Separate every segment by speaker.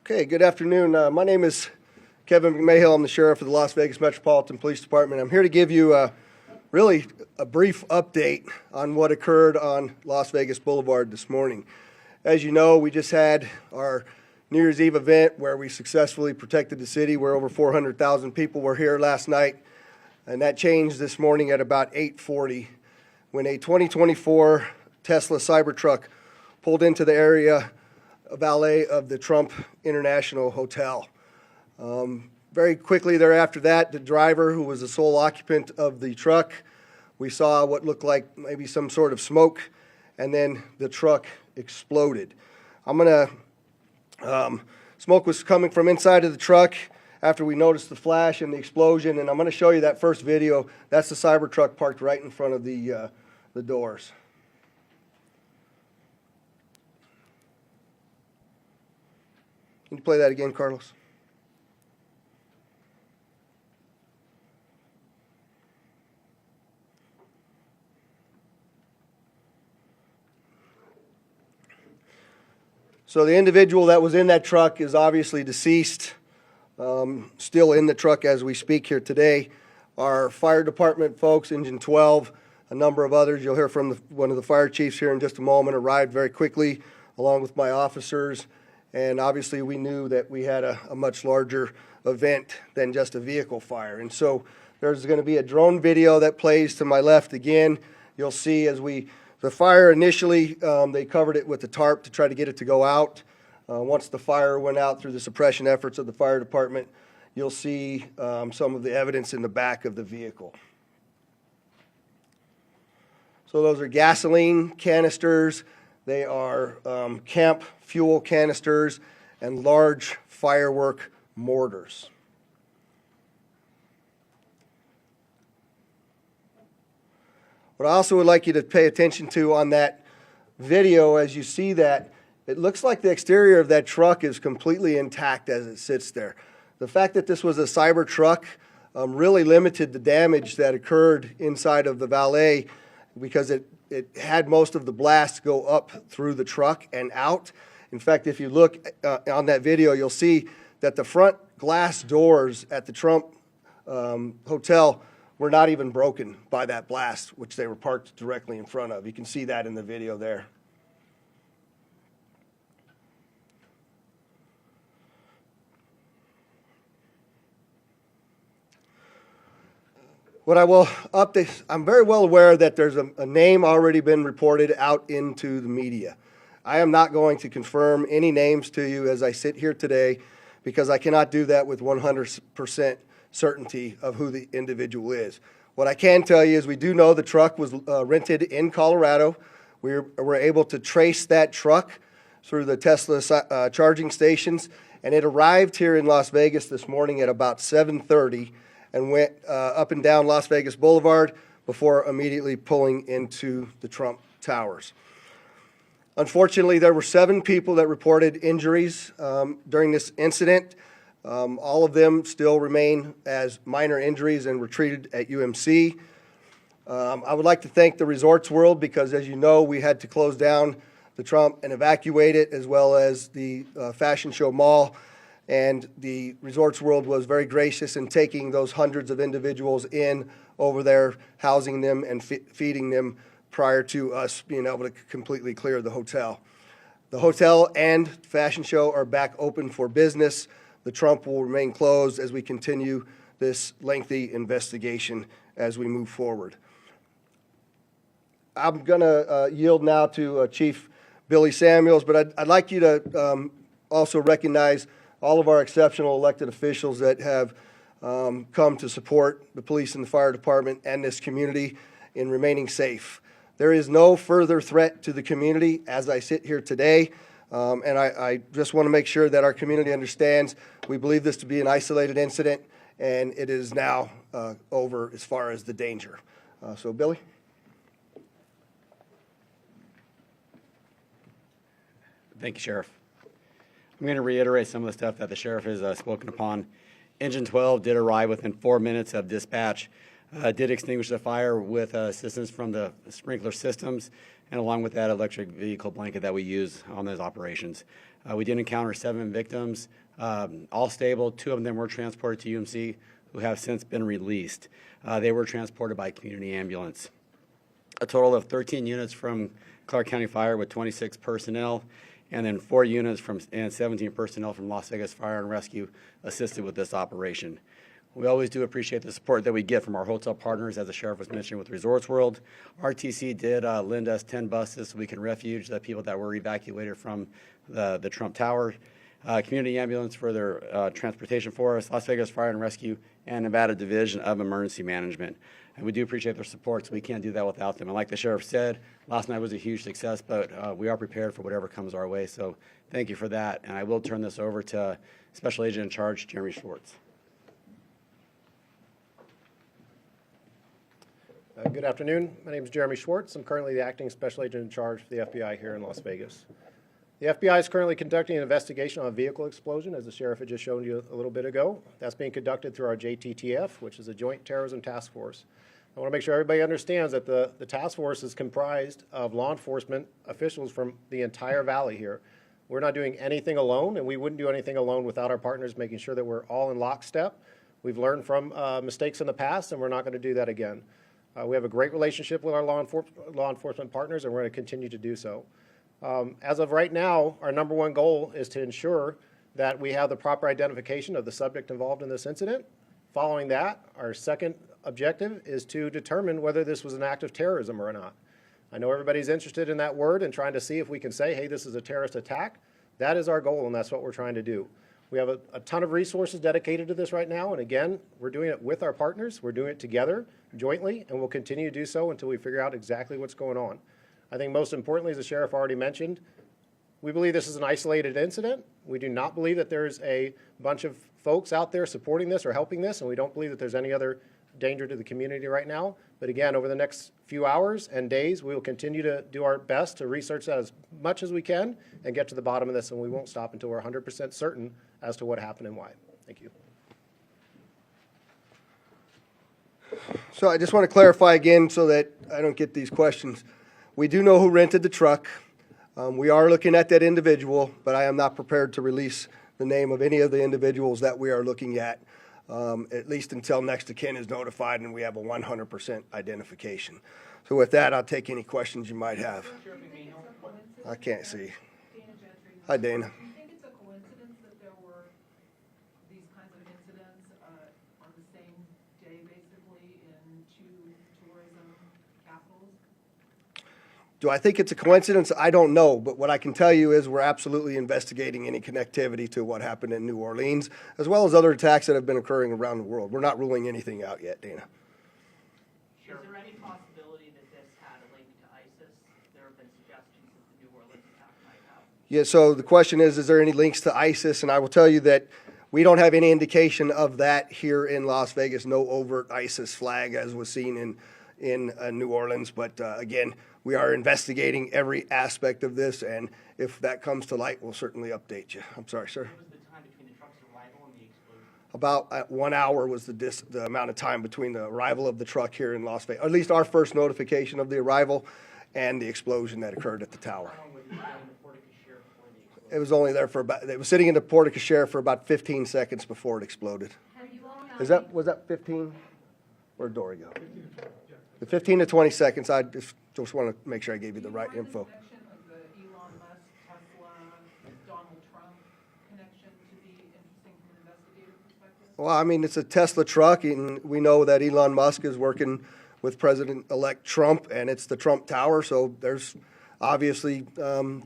Speaker 1: Okay, good afternoon. My name is Kevin McMahill. I'm the sheriff of the Las Vegas Metropolitan Police Department. I'm here to give you really a brief update on what occurred on Las Vegas Boulevard this morning. As you know, we just had our New Year's Eve event where we successfully protected the city, where over 400,000 people were here last night, and that changed this morning at about 8:40 when a 2024 Tesla Cybertruck pulled into the area valet of the Trump International Hotel. Very quickly thereafter that, the driver, who was the sole occupant of the truck, we saw what looked like maybe some sort of smoke, and then the truck exploded. Smoke was coming from inside of the truck after we noticed the flash and the explosion, and I'm going to show you that first video. That's the Cybertruck parked right in front of the doors. Can you play that again, Carlos? So the individual that was in that truck is obviously deceased, still in the truck as we speak here today. Our fire department folks, Engine 12, a number of others, you'll hear from one of the fire chiefs here in just a moment, arrived very quickly along with my officers. And obviously we knew that we had a much larger event than just a vehicle fire. And so there's going to be a drone video that plays to my left again. You'll see as the fire initially, they covered it with the tarp to try to get it to go out. Once the fire went out through the suppression efforts of the fire department, you'll see some of the evidence in the back of the vehicle. So those are gasoline canisters. They are camp fuel canisters and large firework mortars. What I also would like you to pay attention to on that video, as you see that, it looks like the exterior of that truck is completely intact as it sits there. The fact that this was a Cybertruck really limited the damage that occurred inside of the valet, because it had most of the blast go up through the truck and out. In fact, if you look on that video, you'll see that the front glass doors at the Trump Hotel were not even broken by that blast, which they were parked directly in front of. You can see that in the video there. What I will update, I'm very well aware that there's a name already been reported out into the media. I am not going to confirm any names to you as I sit here today, because I cannot do that with 100% certainty of who the individual is. What I can tell you is we do know the truck was rented in Colorado. We were able to trace that truck through the Tesla charging stations, and it arrived here in Las Vegas this morning at about 7:30. And went up and down Las Vegas Boulevard before immediately pulling into the Trump Towers. Unfortunately, there were 7 people that reported injuries during this incident. All of them still remain as minor injuries and were treated at UMC. I would like to thank the Resorts World, because as you know, we had to close down the Trump and evacuate it, as well as the Fashion Show Mall. And the Resorts World was very gracious in taking those hundreds of individuals in over there, housing them and feeding them prior to us being able to completely clear the hotel. The hotel and Fashion Show are back open for business. The Trump will remain closed as we continue this lengthy investigation as we move forward. I'm going to yield now to Chief Billy Samuels, but I'd like you to also recognize all of our exceptional elected officials that have come to support the police and the fire department and this community in remaining safe. There is no further threat to the community as I sit here today, and I just want to make sure that our community understands we believe this to be an isolated incident, and it is now over as far as the danger. So, Billy?
Speaker 2: Thank you, Sheriff. I'm going to reiterate some of the stuff that the Sheriff has spoken upon. Engine 12 did arrive within 4 minutes of dispatch. did extinguish the fire with assistance from the sprinkler systems, and along with that electric vehicle blanket that we use on those operations. We did encounter 7 victims, all stable. 2 of them were transported to UMC, who have since been released. They were transported by community ambulance. A total of 13 units from Clark County Fire with 26 personnel, and then 4 units and 17 personnel from Las Vegas Fire and Rescue assisted with this operation. We always do appreciate the support that we get from our hotel partners, as the sheriff was mentioning with Resorts World. RTC did lend us 10 buses so we can refuge the people that were evacuated from the Trump Tower. Community Ambulance for their transportation for us, Las Vegas Fire and Rescue, and Nevada Division of Emergency Management. And we do appreciate their support, so we can't do that without them. And like the sheriff said, last night was a huge success, but we are prepared for whatever comes our way. So thank you for that. And I will turn this over to Special Agent in Charge, Jeremy Schwartz.
Speaker 3: Good afternoon. My name is Jeremy Schwartz. I'm currently the Acting Special Agent in Charge for the FBI here in Las Vegas. The FBI is currently conducting an investigation on a vehicle explosion, as the sheriff had just shown you a little bit ago. That's being conducted through our JTTF, which is a Joint Terrorism Task Force. I want to make sure everybody understands that the task force is comprised of law enforcement officials from the entire valley here. We're not doing anything alone, and we wouldn't do anything alone without our partners, making sure that we're all in lockstep. We've learned from mistakes in the past, and we're not going to do that again. We have a great relationship with our law enforcement partners, and we're going to continue to do so. As of right now, our number one goal is to ensure that we have the proper identification of the subject involved in this incident. Following that, our second objective is to determine whether this was an act of terrorism or not. I know everybody's interested in that word and trying to see if we can say, hey, this is a terrorist attack. That is our goal, and that's what we're trying to do. We have a ton of resources dedicated to this right now, and again, we're doing it with our partners. We're doing it together, jointly, and we'll continue to do so until we figure out exactly what's going on. I think most importantly, as the sheriff already mentioned, we believe this is an isolated incident. We do not believe that there's a bunch of folks out there supporting this or helping this, and we don't believe that there's any other danger to the community right now. But again, over the next few hours and days, we will continue to do our best to research that as much as we can and get to the bottom of this, and we won't stop until we're 100% certain as to what happened and why. Thank you.
Speaker 1: So I just want to clarify again so that I don't get these questions. We do know who rented the truck. We are looking at that individual, but I am not prepared to release the name of any of the individuals that we are looking at least until next of kin is notified and we have a 100% identification. So with that, I'll take any questions you might have. I can't see. Hi, Dana.
Speaker 4: Do you think it's a coincidence that there were these kinds of incidents on the same day, basically, in 2 tourism capitals?
Speaker 1: Do I think it's a coincidence? I don't know, but what I can tell you is we're absolutely investigating any connectivity to what happened in New Orleans, as well as other attacks that have been occurring around the world. We're not ruling anything out yet, Dana.
Speaker 5: Is there any possibility that this had a link to ISIS? There have been suggestions that the New Orleans attack might have.
Speaker 1: Yeah, so the question is there any links to ISIS? And I will tell you that we don't have any indication of that here in Las Vegas, no overt ISIS flag as was seen in New Orleans. But again, we are investigating every aspect of this, and if that comes to light, we'll certainly update you. I'm sorry, sir.
Speaker 5: What was the time between the truck's arrival and the explosion?
Speaker 1: About 1 hour was the amount of time between the arrival of the truck here in Las Vegas, or at least our first notification of the arrival and the explosion that occurred at the tower.
Speaker 5: How long was it in the porte-cochere before the explosion?
Speaker 1: It was only there for about, it was sitting in the porte-cochere for about 15 seconds before it exploded. Was that 15? Where'd Dory go? The 15 to 20 seconds. I just want to make sure I gave you the right info.
Speaker 4: Connection of the Elon Musk, Tesla, Donald Trump connection to be interesting from an investigative perspective?
Speaker 1: Well, I mean, it's a Tesla truck, and we know that Elon Musk is working with President-elect Trump, and it's the Trump Tower, so there's obviously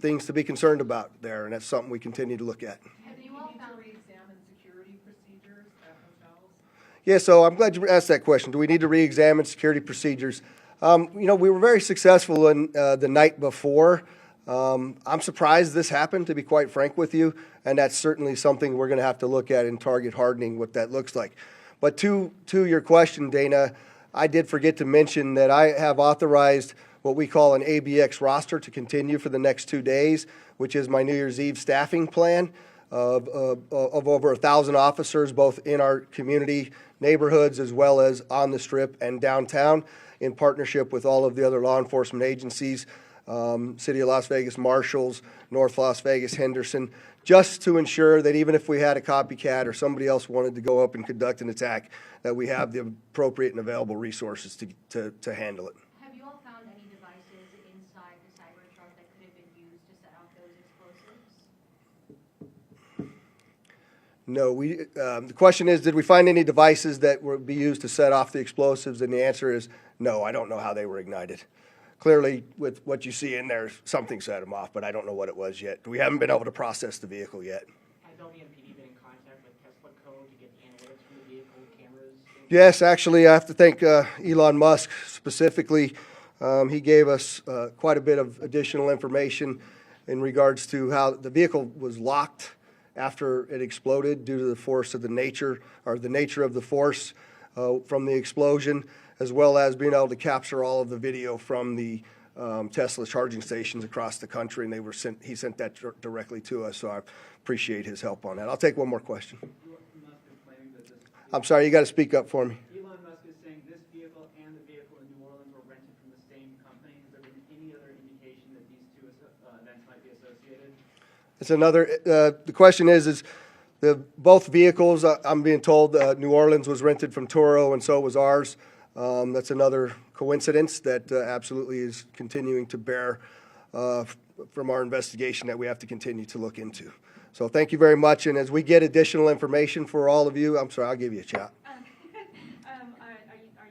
Speaker 1: things to be concerned about there, and that's something we continue to look at.
Speaker 4: Have you all found re-examine security procedures at hotels?
Speaker 1: Yeah, so I'm glad you asked that question. Do we need to re-examine security procedures? We were very successful in the night before. I'm surprised this happened, to be quite frank with you, and that's certainly something we're going to have to look at in target hardening, what that looks like. But to your question, Dana, I did forget to mention that I have authorized what we call an ABX roster to continue for the next 2 days, which is my New Year's Eve staffing plan. of over 1,000 officers, both in our community neighborhoods as well as on the Strip and downtown, in partnership with all of the other law enforcement agencies, City of Las Vegas Marshals, North Las Vegas, Henderson, just to ensure that even if we had a copycat or somebody else wanted to go up and conduct an attack, that we have the appropriate and available resources to handle it.
Speaker 6: Have you all found any devices inside the Cybertruck that could have been used to set off those explosives?
Speaker 1: No, the question is, did we find any devices that would be used to set off the explosives? And the answer is no, I don't know how they were ignited. Clearly, with what you see in there, something set them off, but I don't know what it was yet. We haven't been able to process the vehicle yet.
Speaker 5: Has LVMPD been in contact with Tesla Code to get the analytics from the vehicle, cameras?
Speaker 1: Yes, actually, I have to thank Elon Musk specifically. He gave us quite a bit of additional information in regards to how the vehicle was locked after it exploded due to the force of the nature of the force from the explosion, as well as being able to capture all of the video from the Tesla charging stations across the country, and he sent that directly to us, so I appreciate his help on that. I'll take one more question.
Speaker 7: Elon Musk is claiming that this.
Speaker 1: I'm sorry, you got to speak up for me.
Speaker 7: Elon Musk is saying this vehicle and the vehicle in New Orleans were rented from the same company. Has there been any other indication that these two events might be associated?
Speaker 1: It's another. The question is both vehicles? I'm being told New Orleans was rented from Toro, and so was ours. That's another coincidence that absolutely is continuing to bear from our investigation that we have to continue to look into. So thank you very much. And as we get additional information for all of you, I'm sorry, I'll give you a shot.
Speaker 6: Are your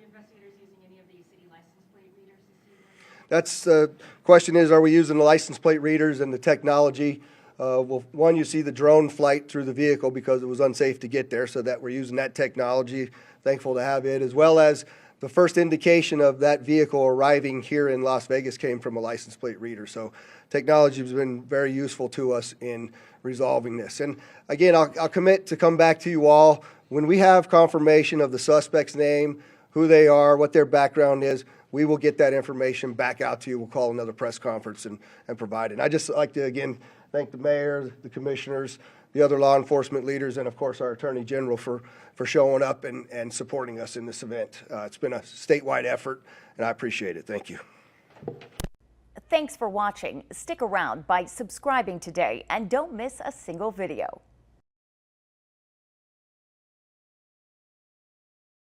Speaker 6: investigators using any of the city license plate readers this evening?
Speaker 1: That's the question is, are we using the license plate readers and the technology? Well, one, you see the drone flight through the vehicle because it was unsafe to get there, so that we're using that technology. Thankful to have it, as well as the first indication of that vehicle arriving here in Las Vegas came from a license plate reader. So technology has been very useful to us in resolving this. And again, I'll commit to come back to you all when we have confirmation of the suspect's name, who they are, what their background is. We will get that information back out to you. We'll call another press conference and provide it. And I'd just like to, again, thank the mayor, the commissioners, the other law enforcement leaders, and of course our Attorney General for showing up and supporting us in this event. It's been a statewide effort, and I appreciate it. Thank you.
Speaker 8: Thanks for watching. Stick around by subscribing today and don't miss a single video.